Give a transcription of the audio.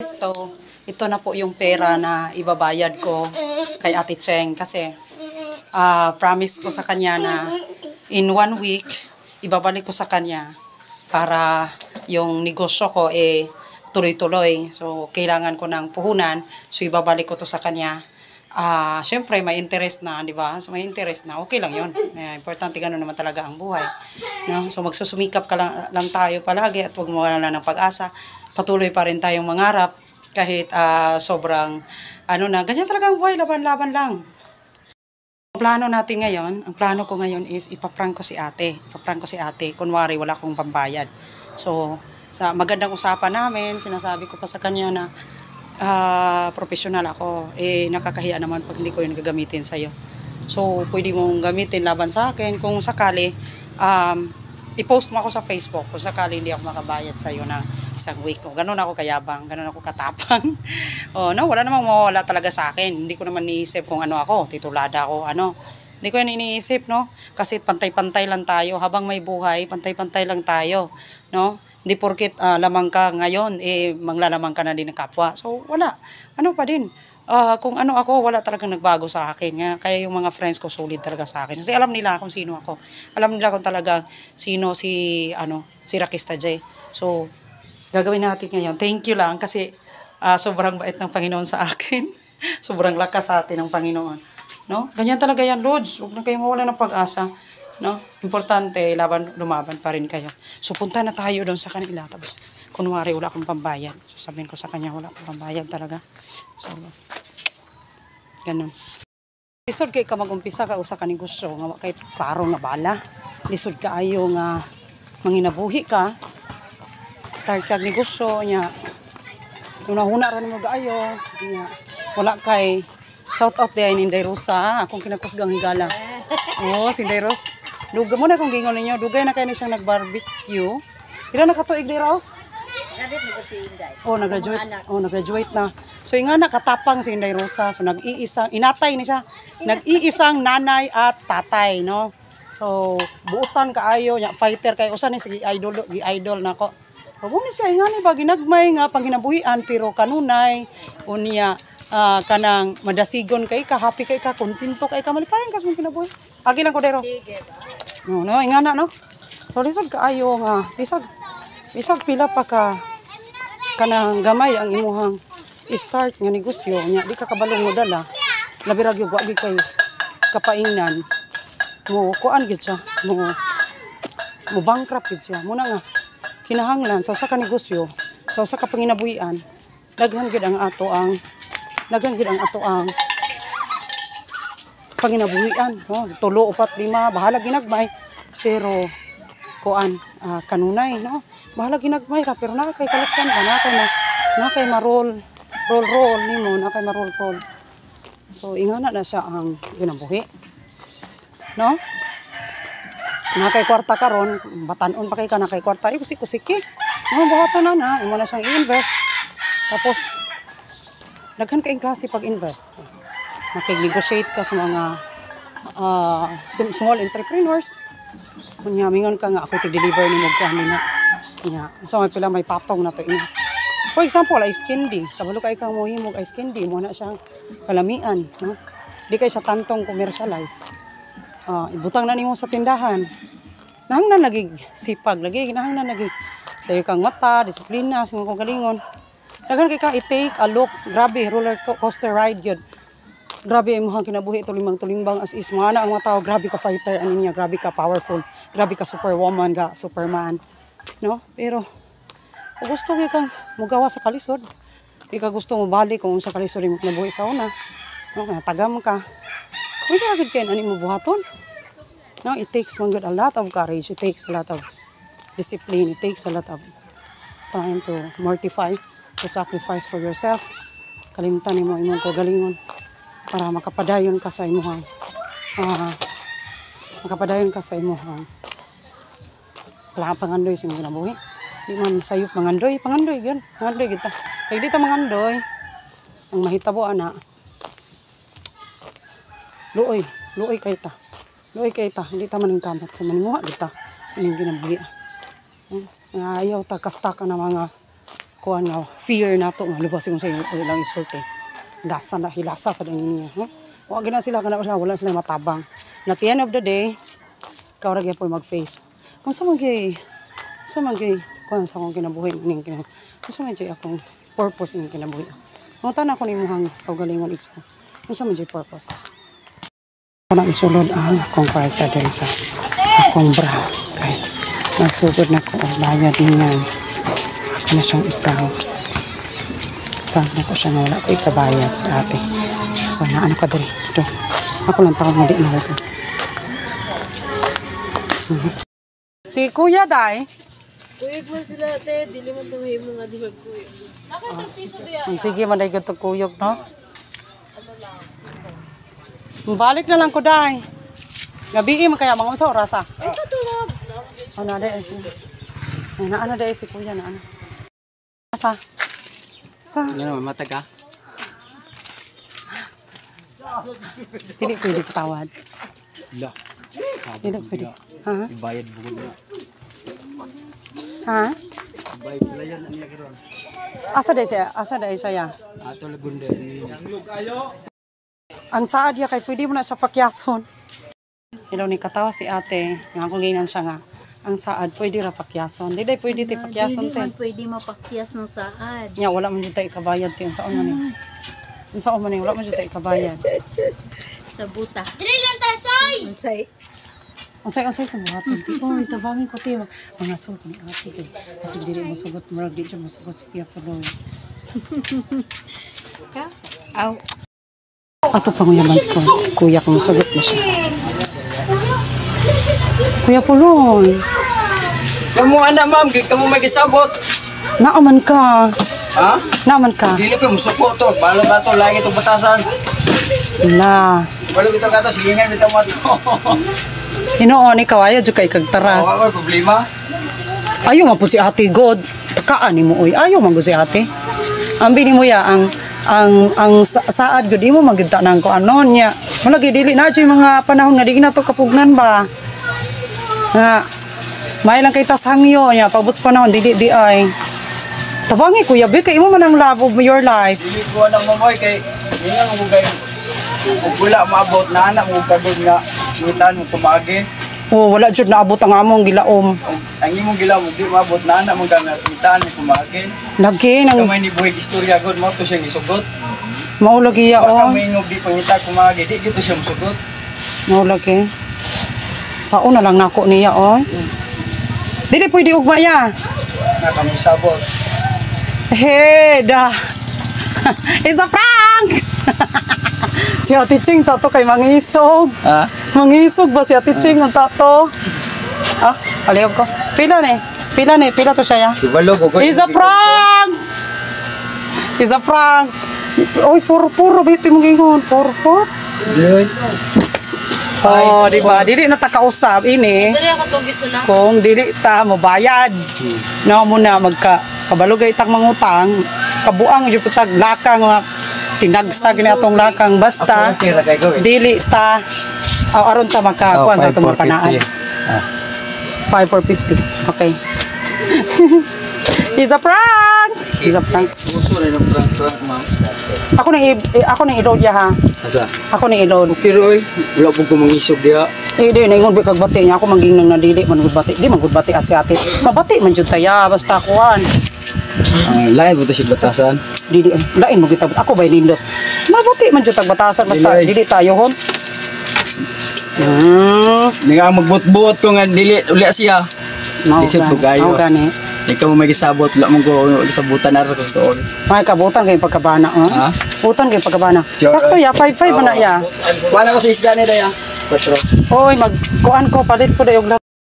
So, ito na po yung pera na ibabayad ko kay Ate Cheng kasi promise ko sa kanya na in 1 week, ibabalik ko sa kanya para yung negosyo ko tuloy-tuloy. So, kailangan ko ng puhunan. So, ibabalik ko to sa kanya. Syempre, may interest na, di ba? So, may interest na. Okay lang yun. Importante gano'n naman talaga ang buhay. No? So, magsusumikap ka lang tayo palagi at huwag mawala ng pag-asa. Patuloy pa rin tayong mangarap kahit sobrang, ganyan talaga ang buhay. Laban-laban lang. Ang plano ko ngayon is ipaprank ko si ate. Kunwari, wala akong pambayad. So, sa magandang usapan namin, sinasabi ko pa sa kanya na professional ako, nakakahiya naman pag hindi ko yun gagamitin sa'yo. So, pwede mong gamitin laban sa akin. Kung sakali, i-post mo ako sa Facebook kung sakali hindi ako makabayad sa'yo ng isang week. Ganun ako kayabang, ganun ako katapang. Wala namang mawawala talaga sa akin. Hindi ko naman iniisip kung ano ako, titulada ako, Hindi ko yan iniisip, no? Kasi pantay-pantay lang tayo. Habang may buhay, pantay-pantay lang tayo, no? Hindi porket lamang ka ngayon, manglalamang ka na din ng kapwa. So, wala. Ano pa din. Kung ano ako, wala talagang nagbago sa akin. Kaya yung mga friends ko, solid talaga sa akin. Kasi alam nila kung sino ako. Alam nila kung talaga sino si Rakista J. So, gagawin natin ngayon. Thank you lang kasi sobrang bait ng Panginoon sa akin. Sobrang lakas sa atin ng Panginoon. No? Ganyan talaga yan, Lods. Huwag na kayo mawala ng pag-asa. No? Importante, lumaban pa rin kayo. So, punta na tayo doon sa kanila. Tapos, kunwari, wala akong pambayad. So, sabihin ko sa kanya, wala akong pambayad talaga. So, ganun. Lisod kay ka mag-umpisa ka usa ka negosyo nga kay klaro nga bala. Lisod ka ayo nga manginabuhi ka. Start kag negosyo nya. Una-una ra mo gaayo nya. Wala kay shout out din Inday Rosa, akong kinakusgang higala. Si Inday Rosa. Duga mo na kung gingon ninyo, dugay na kayo siyang nag-barbecue. Pila na katuig ni Rose? Graduate na si Inday. Nag-graduate na. So nga nakatapang si Inday Rosa. So inatay ni siya. Nag-iisang nanay at tatay, no? So buutan kaayo, fighter kay usa ni sige idol nako. Pag ni siya ingani ba ginagmay nga panginabuhian pero kanunay unya kanang madasigon kay ka, happy kay ka, kontento kay ka, malipayan ka sa mong kinabuhi. Agi lang ko dero. Sige. Ingana, no? So, lisod kaayo nga. Lisod pila pa ka kanang gamay ang imuhang start nga negosyo. Di ka kabalong mo dala. Labirag yung wagi kay kapaingnan. Kuan gid siya. Mo bankrupt gid siya. Muna nga, kinahanglan sa usa ka negosyo, sa usa ka panginabuhian, daghan gid ang ato ang panginabuhian, no? 3, 4, 5, bahala ginagmay, pero kuan kanunay, no? Bahala ginagmay ra pero na kay kalaksan ba na kay roll nimo, na kay roll. So ingana na siya ang ginabuhi, no? Na kay kwarta karon, batanon pa kay ka na kay kwarta, kusik-kusiki. Buhaton na imo na siyang i-invest. Tapos daghan kay klase pag-invest. Makig-negotiate ka sa mga small entrepreneurs. Kunya mingon ka nga ako tig-deliver nimo kuan nina. Kunya so may patong na to ina. For example, ice candy. Kabalo kay kang mohimog ice candy mo na siyang kalamian, no? Di kay sa tantong commercialize. Ibutang na nimo sa tindahan. Nahangnan lagi sipag, nahangnan lagi sayo kang mata, disiplina, sa mga kagalingon. Daghan kay ka i-take a look, grabe roller coaster ride yun. Grabe imong kinabuhi tulimbang as is mga ang mga tao, grabe ka fighter ani niya, grabe ka powerful, grabe ka superwoman, superman, no? Pero kung gusto kang mugawa sa kalisod, di ka gusto mo balik kung sa kalisod mo kinabuhi sa una, no? Kaya tagam ka. Pwede ra gid kay ani mo buhaton. No, it takes a lot of courage, it takes a lot of discipline, it takes a lot of time to mortify, to sacrifice for yourself. Kalimtan nimo imong kagalingon para makapadayon ka sa imong pangandoy sa imong kinabuhi. Di man sayop pangandoy gyud ta. Kay dito mangandoy ang mahitabo ana. Luoy kay ta. Hindi ta maning kamat sa manimuha kita. Ining ginabuhi. Ayaw ta kasta ka na mga kuan nga fear nato nga lubas kung sa ilang isulti. Lasa na hilasa sa dinin niya. Huh? Wa gina sila kana wala sila matabang. Na at the end of the day, ikaw ra gyud po mag-face. Kung sa mga kuan sa akong kinabuhi ning kung sa mga akong purpose ning kinabuhi. Muntan ako ni muhang kaugalingon igso. Kung sa mga purpose. Ako nang isulod ang akong kwarta diri sa akong bra. Kay nagsugod na ko ang bayad niyan. Ako na siyang itaw. Itaw na ko siya nga wala ko ikabayad sa ate. So naano ka diri. Ito. Ako lang taon nga di na ako. Si Kuya Day. Kuyog man sila ate, dili man tumahi mo nga di magkuyog. Sige man day gud kuyog no. Balik na lang ko Day. Gabi man kaya mga unsa oras ah. Ay katulog. Ano day si. Ay na ano day si Kuya na ano. Sa. Ano matag ka? Dili pwede patawad. La. Dili pwede. Ha? Bayad bugod na. Ha? Bayad pala yan ang nagiron. Asa day siya? Asa day siya ya? Ato lagunda. Ang saad ya kay pwede mo na siya pakyason. Hello ni katawa si ate. Nga kung ganyan siya nga. Ang saad pwede ra pakyason. Di day pwede ti pakyason Dili man te. pwede mapakyas ng saad. Nya wala man jud tay ikabayad ti sa man ni. Sa man ni wala man jud tay ikabayad. Sa buta. Dili lang tasay. Unsay? Unsay ko buhaton ti. Oh, itabangin ko ti mga sul ko ni ate kay. Kasi diri mo sugot murag di siya mo sugot si Kuya Puloy. Ka? Aw. Ato panguyaman si Kuya kung sugot mo siya. Kuya Puloy. Kamu anak ma'am, kamu may kisabot. Naaman ka. Ha? Naaman ka. Dili ko musuko to. Balo ba to lagi to batasan. Na. Balo bitaw ka to silingan bitaw mo to. Hinoon ikaw ayaw jud kay kag taras. Wala problema. Ayaw man po si ate God. Kaan mo oy. Ayaw man gud si ate. Ambi ni mo ya ang saad gud imo magita nang ko anon nya. Malagi dili na jud mga panahon nga di na to kapugnan ba. Nga may lang kay tas hangyo nya pagbuts panahon dili di ay. Tabangi kuya be kay imo man ang love of your life. Dili ko anak mamoy kay ingan mo gay. Ug wala maabot na anak mo kagod nga ngitan mo kumagi. Oh, wala jud naabot ang among gilaom. Ang imong gilaw mo di maabot na anak mo gamit ngitan mo kumagi. Lagi nang Kamay ni buhay istorya god mo to siya gisugot. maulagi ya Baka oh. may ingog di pangita kumagi di gito siya musugot. Maulagi. Sao na lang nako niya oh. Dili pwede ugma ya. Nakamisabot. Hey, da. It's a prank! Si Ate Ching tato kay mangisog. Ha? Mangisog ba si Ate Ching ang tato? Ah, aliyog ko. Pila ni? Pila to siya ya? Ibalo ko. It's a prank! It's a prank! Oy, puro biti mong ingon. 4-4? Dili. Oh, di ba? Dili na ta kausap ini. Dili ako tong gisula. Kung dili ta mobayad. No mo na kabalugay tag mangutang, kabuang jud tag lakang nga tinagsag ni atong lakang basta Okay ra kay gawin. dili ta aron ta makakuha sa atong panaan. 5 or 50. Okay. It's a prank. It's a prank. Uso rin ang prank ma'am. Ako nang ilod ya ha. Asa? Ako nang ilod. Okay roy. Wala po ko mangisog diha. Di na ingon kag bati niya ako manging nang nadili man gud bati. Di man gud bati asyate. Mabati man jud taya basta kuan. Lain po to si batasan. Dili lain mo kita ako bay nindot. Mabati man jud tag batasan basta Dili. dili tayo hon. Nga magbut-buot ko nga dili uli siya. Lisod po kayo. Mao gani. Ikaw mo may gisabot, wala mong ko sabutan na rin ko doon. May kabutan kay pagkabana oh. Ha? Butan kay pagkabana. Sure. Sakto ya 5-5 man na ya. Kuha na ko sa isda ni Daya. 4. Oy magkuan ko palit po dayog